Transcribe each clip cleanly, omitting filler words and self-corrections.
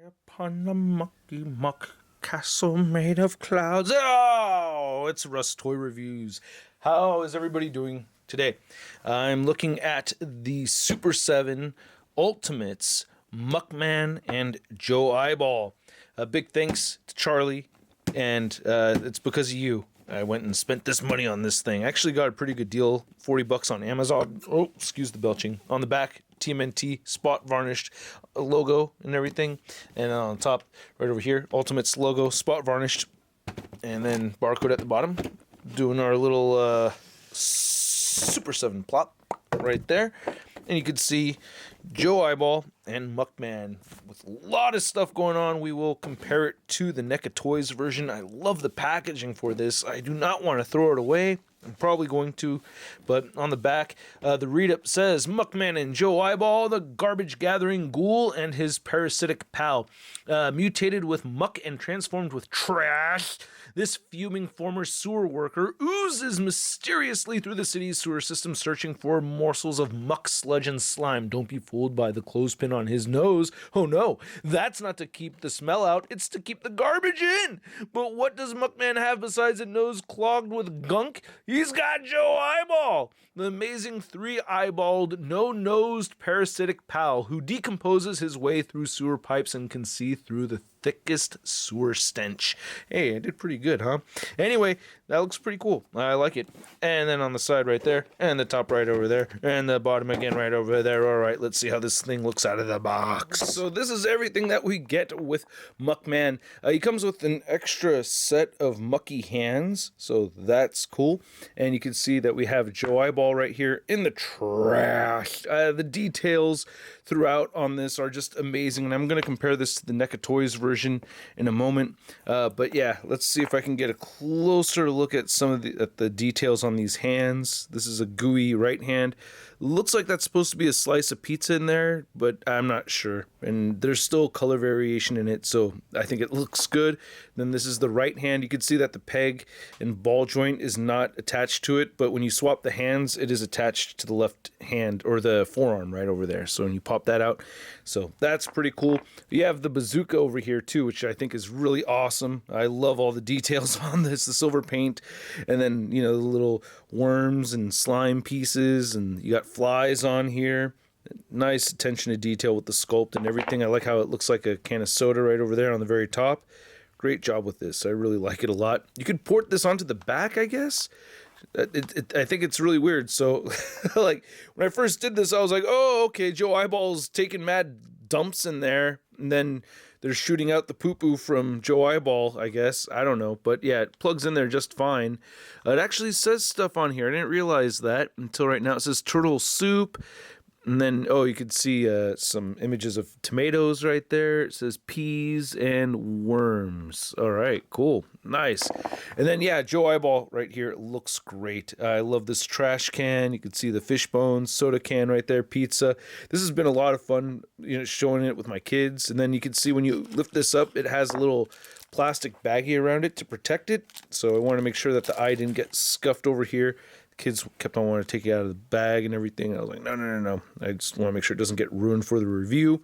Upon a mucky muck castle made of clouds. Oh, it's Russ Toy Reviews. How is everybody doing today? I'm looking at the Super7 Ultimates, Muckman and Joe Eyeball. A big thanks to Charlie, and it's because of you. I went and spent this money on this thing. I actually got a pretty good deal, 40 bucks on Amazon. Oh, excuse the belching. On the back, TMNT spot varnished logo and everything. And on top, right over here, Ultimates logo, spot varnished. And then barcode at the bottom. Doing our little Super7 plot right there. And you can see Joe Eyeball and Muckman with a lot of stuff going on. We will compare it to the NECA Toys version. I love the packaging for this. I do not want to throw it away. I'm probably going to, but on the back, the read-up says, Muckman and Joe Eyeball, the garbage-gathering ghoul and his parasitic pal. Mutated with muck and transformed with trash, this fuming former sewer worker oozes mysteriously through the city's sewer system searching for morsels of muck, sludge, and slime. Don't be fooled by the clothespin on his nose. Oh no, that's not to keep the smell out, it's to keep the garbage in. But what does Muckman have besides a nose clogged with gunk? He's got Joe Eyeball, the amazing three-eyeballed, no-nosed parasitic pal who decomposes his way through sewer pipes and can see through the thickest sewer stench. Hey, I did pretty good, huh? Anyway, that looks pretty cool. I like it. And then on the side right there, and the top right over there, and the bottom again right over there. All right, let's see how this thing looks out of the box. So this is everything that we get with Muckman. He comes with an extra set of mucky hands, so that's cool. And you can see that we have Joe Eyeball right here in the trash. The details throughout on this are just amazing, and I'm going to compare this to the NECA Toys version in a moment. But yeah, let's see if I can get a closer look at some of the details on these hands. This is a gooey right hand. Looks like that's supposed to be a slice of pizza in there, but I'm not sure. And there's still color variation in it, so I think it looks good. Then this is the right hand. You can see that the peg and ball joint is not attached to it, but when you swap the hands, it is attached to the left hand, or the forearm right over there. So when you pop that out, so that's pretty cool. You have the bazooka over here too, which I think is really awesome. I love all the details on this, the silver paint, and then, you know, the little worms and slime pieces, and you got flies on here. Nice attention to detail with the sculpt and everything. I like how it looks like a can of soda right over there on the very top. Great job with this. I really like it a lot. You could port this onto the back, I guess. I think it's really weird. So, like, when I first did this, I was like, oh, okay, Joe Eyeball's taking mad dumps in there, and then they're shooting out the poo-poo from Joe Eyeball, I guess. I don't know, but yeah, it plugs in there just fine. It actually says stuff on here. I didn't realize that until right now. It says turtle soup. And then, oh, you could see some images of tomatoes right there. It says peas and worms. All right, cool. Nice. And then, yeah, Joe Eyeball right here looks great. I love this trash can. You can see the fish bones, soda can right there, pizza. This has been a lot of fun, you know, showing it with my kids. And then you can see when you lift this up, it has a little plastic baggie around it to protect it. So I want to make sure that the eye didn't get scuffed over here. Kids kept on wanting to take it out of the bag and everything. I was like, no. I just want to make sure it doesn't get ruined for the review.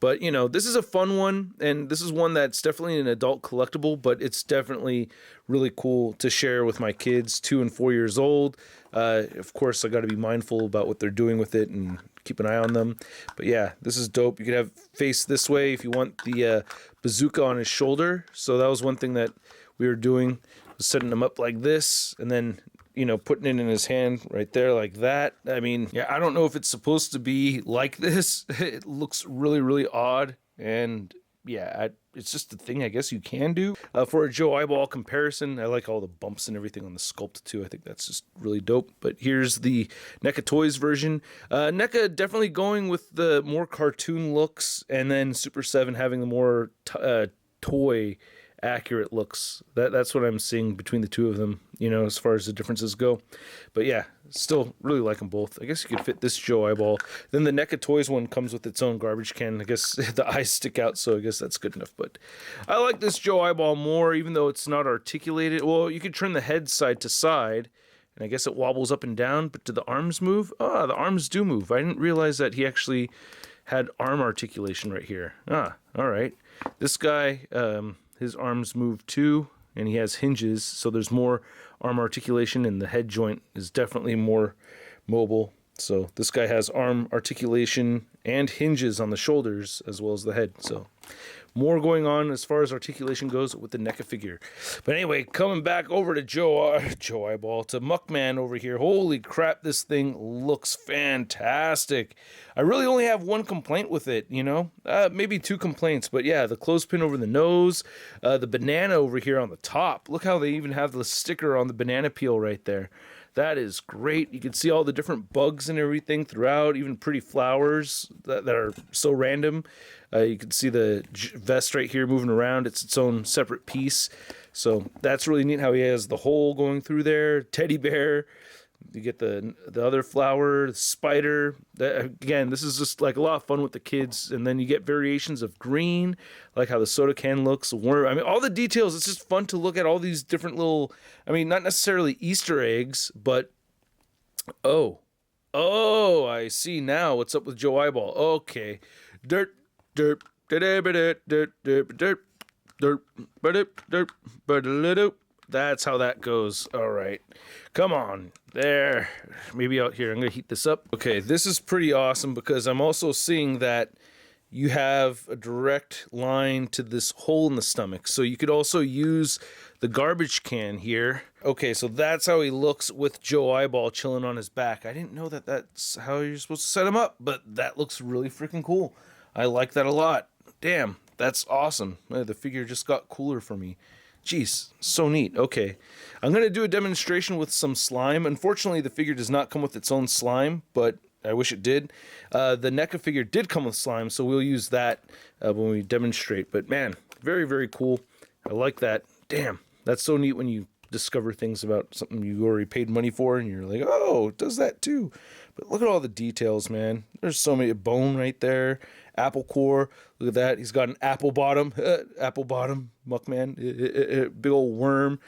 But, you know, this is a fun one, and this is one that's definitely an adult collectible, but it's definitely really cool to share with my kids, 2 and 4 years old. Of course, I got to be mindful about what they're doing with it and keep an eye on them. But yeah, this is dope. You could have face this way if you want the bazooka on his shoulder. So that was one thing that we were doing, was setting him up like this, and then, you know, putting it in his hand right there like that. I mean, yeah, I don't know if it's supposed to be like this. It looks really, really odd. And yeah, it's just a thing I guess you can do. For a Joe Eyeball comparison, I like all the bumps and everything on the sculpt too. I think that's just really dope. But here's the NECA Toys version. NECA definitely going with the more cartoon looks, and then Super7 having the more toy accurate looks. That's what I'm seeing between the two of them, you know, as far as the differences go. But yeah, still really like them both. I guess you could fit this Joe Eyeball. Then the NECA Toys one comes with its own garbage can. I guess the eyes stick out, so I guess that's good enough. But I like this Joe Eyeball more, even though it's not articulated. Well, you could turn the head side to side, and I guess it wobbles up and down, but do the arms move? Ah, the arms do move. I didn't realize that he actually had arm articulation right here. Ah, all right. This guy, his arms move too, and he has hinges, so there's more arm articulation, and the head joint is definitely more mobile. So this guy has arm articulation and hinges on the shoulders as well as the head. So more going on as far as articulation goes with the NECA figure. But anyway, coming back over to Joe Eyeball, to Muckman over here. Holy crap, this thing looks fantastic. I really only have one complaint with it, you know, maybe two complaints. But yeah, the clothespin over the nose, the banana over here on the top. Look how they even have the sticker on the banana peel right there. That is great. You can see all the different bugs and everything throughout, even pretty flowers that are so random. You can see the vest right here moving around. It's its own separate piece. So that's really neat how he has the hole going through there. Teddy bear. You get the other flower, the spider. Again, this is just like a lot of fun with the kids. And then you get variations of green, like how the soda can looks. Worm. I mean, all the details. It's just fun to look at all these different little, I mean, not necessarily Easter eggs, but, oh, I see now what's up with Joe Eyeball. Okay. Dirt, dirt, dirt, dirt, dirt, dirt, dirt, that's how that goes. All right. Come on. There. Maybe out here. I'm going to heat this up. Okay, this is pretty awesome because I'm also seeing that you have a direct line to this hole in the stomach. So you could also use the garbage can here. Okay, so that's how he looks with Joe Eyeball chilling on his back. I didn't know that that's how you're supposed to set him up, but that looks really freaking cool. I like that a lot. Damn, that's awesome. The figure just got cooler for me. Jeez, so neat. Okay, I'm going to do a demonstration with some slime. Unfortunately, the figure does not come with its own slime, but I wish it did. The NECA figure did come with slime, so we'll use that when we demonstrate. But man, very, very cool. I like that. Damn, that's so neat when you discover things about something you already paid money for, and you're like, oh, it does that too. But look at all the details, man. There's so many. Bone right there. Apple core. Look at that. He's got an apple bottom. Apple bottom. Muckman. Big old worm.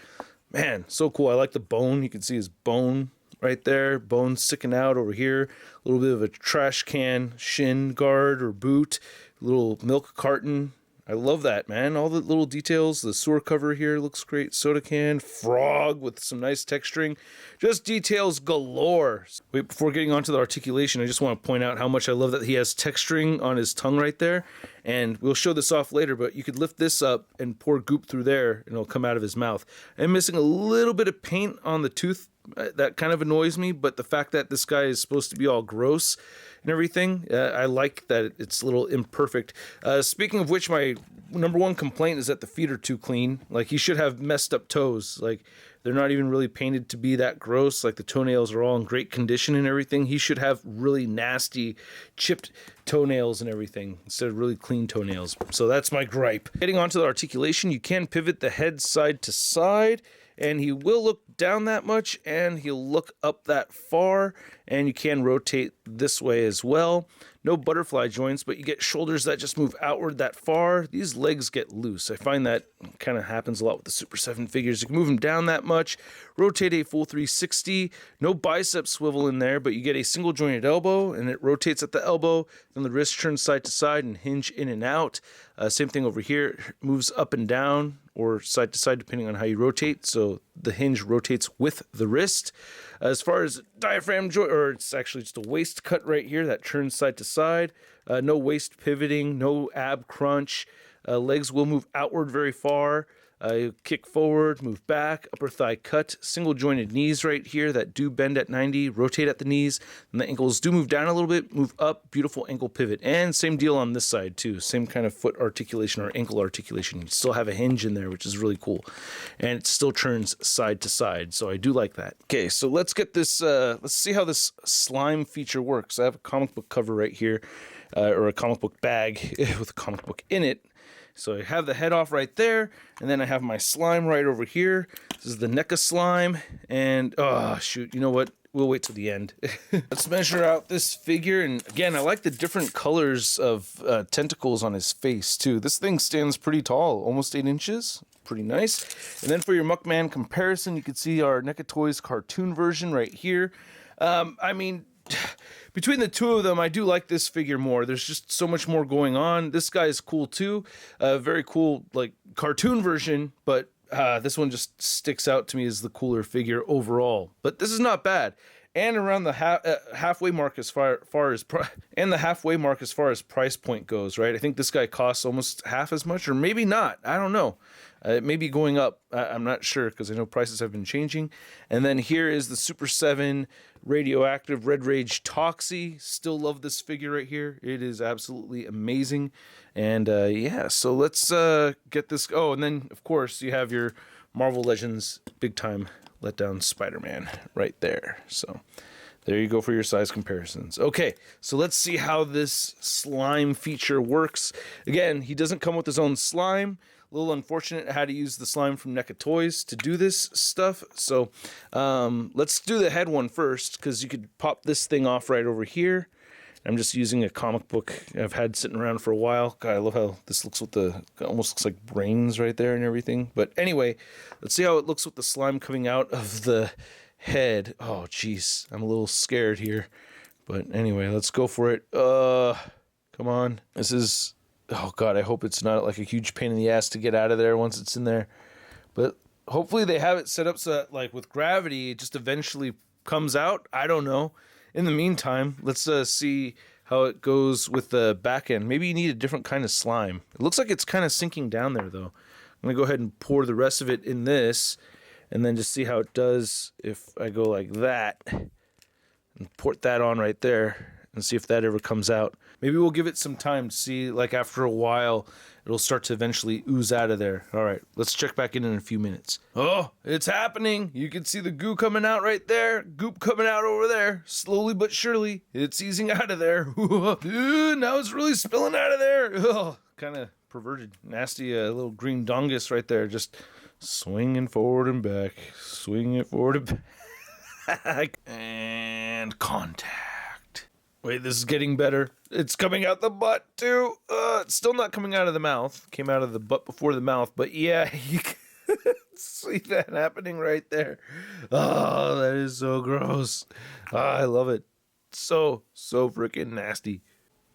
Man, so cool. I like the bone. You can see his bone right there. Bone sticking out over here. A little bit of a trash can shin guard or boot. Little milk carton. I love that, man. All the little details. The sewer cover here looks great. Soda can, frog with some nice texturing. Just details galore. Wait, before getting onto the articulation, I just want to point out how much I love that he has texturing on his tongue right there. And we'll show this off later, but you could lift this up and pour goop through there, and it'll come out of his mouth. I'm missing a little bit of paint on the tooth. That kind of annoys me, but the fact that this guy is supposed to be all gross and everything, I like that it's a little imperfect. Speaking of which, my number one complaint is that the feet are too clean. Like, he should have messed up toes. Like, they're not even really painted to be that gross. Like, the toenails are all in great condition and everything. He should have really nasty chipped toenails and everything instead of really clean toenails. So that's my gripe. Getting onto the articulation, you can pivot the head side to side, and he will look down that much, and he'll look up that far, and you can rotate this way as well. No butterfly joints, but you get shoulders that just move outward that far. These legs get loose. I find that kind of happens a lot with the Super 7 figures. You can move them down that much, rotate a full 360. No bicep swivel in there, but you get a single jointed elbow, and it rotates at the elbow. Then the wrist turns side to side and hinge in and out. Same thing over here. It moves up and down or side to side depending on how you rotate. So the hinge rotates with the wrist. As far as diaphragm joint, or it's actually just a waist cut right here that turns side to side. No waist pivoting, no ab crunch. Legs will move outward very far. Kick forward, move back, upper thigh cut, single jointed knees right here that do bend at 90, rotate at the knees, and the ankles do move down a little bit, move up, beautiful ankle pivot. And same deal on this side too, same kind of foot articulation or ankle articulation. You still have a hinge in there, which is really cool. And it still turns side to side, so I do like that. Okay, so let's get this, let's see how this slime feature works. I have a comic book cover right here, or a comic book bag with a comic book in it. So I have the head off right there, and then I have my slime right over here. This is the NECA slime, and oh shoot, you know what? We'll wait till the end. Let's measure out this figure, and again, I like the different colors of tentacles on his face too. This thing stands pretty tall, almost 8 inches. Pretty nice. And then for your Muckman comparison, you can see our NECA Toys cartoon version right here. I mean, between the two of them, I do like this figure more. There's just so much more going on. This guy is cool too. Very cool, like cartoon version, but this one just sticks out to me as the cooler figure overall. But this is not bad. And around the halfway mark as far as price point goes, right? I think this guy costs almost half as much, or maybe not. I don't know. It may be going up. I'm not sure because I know prices have been changing. And then here is the Super 7 Radioactive Red Rage Toxie. Still love this figure right here. It is absolutely amazing. And yeah, so let's get this. Oh, and then of course you have your Marvel Legends big time letdown Spider-Man right there. So there you go for your size comparisons. Okay, so let's see how this slime feature works. Again, he doesn't come with his own slime. A little unfortunate I had to use the slime from NECA Toys to do this stuff. So let's do the head one first, because you could pop this thing off right over here. I'm just using a comic book I've had sitting around for a while. God, I love how this looks with the, almost looks like brains right there and everything. But anyway, let's see how it looks with the slime coming out of the head. Oh, jeez, I'm a little scared here. But anyway, let's go for it. Come on. This is, oh God, I hope it's not like a huge pain in the ass to get out of there once it's in there. But hopefully they have it set up so that, like, with gravity, it just eventually comes out. I don't know. In the meantime, let's see how it goes with the back end. Maybe you need a different kind of slime. It looks like it's kind of sinking down there, though. I'm going to go ahead and pour the rest of it in this, and then just see how it does if I go like that, and port that on right there, and see if that ever comes out. Maybe we'll give it some time to see, like after a while, it'll start to eventually ooze out of there. All right, let's check back in a few minutes. Oh, it's happening. You can see the goo coming out right there. Goop coming out over there. Slowly but surely, it's easing out of there. Ooh, now it's really spilling out of there. Kind of perverted, nasty little green dongus right there. Just swinging forward and back. Swinging it forward and back. And contact. Wait, this is getting better. It's coming out the butt, too. It's still not coming out of the mouth. Came out of the butt before the mouth. But yeah, you can see that happening right there. Oh, that is so gross. I love it. So freaking nasty.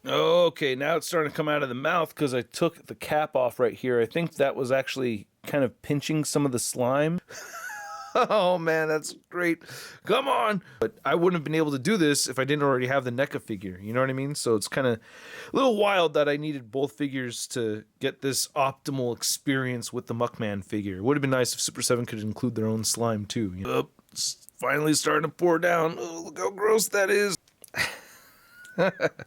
Okay, now it's starting to come out of the mouth because I took the cap off right here. I think that was actually kind of pinching some of the slime. Oh man, that's great. Come on. But I wouldn't have been able to do this if I didn't already have the NECA figure. You know what I mean? So it's kind of a little wild that I needed both figures to get this optimal experience with the Muckman figure. It would have been nice if Super 7 could include their own slime too. You know? It's finally starting to pour down. Oh, look how gross that is. Look at that.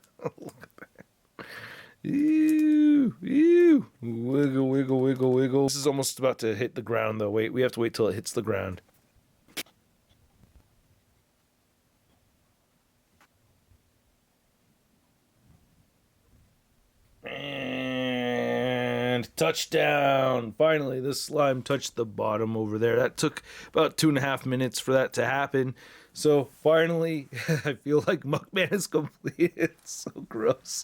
Ew, ew. Wiggle, wiggle, wiggle, wiggle. This is almost about to hit the ground, though. Wait, we have to wait till it hits the ground. And touchdown. Finally, this slime touched the bottom over there. That took about 2.5 minutes for that to happen. So finally, I feel like Muckman is complete. It's so gross.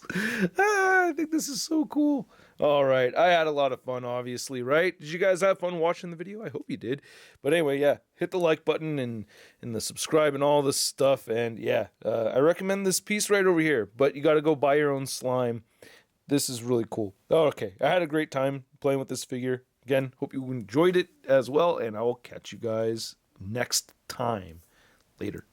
I think this is so cool. All right, I had a lot of fun, obviously, right? Did you guys have fun watching the video? I hope you did. But anyway, yeah, hit the like button and the subscribe and all this stuff. And yeah, I recommend this piece right over here. But you got to go buy your own slime. This is really cool. Okay, I had a great time playing with this figure. Again, hope you enjoyed it as well. And I will catch you guys next time. Later.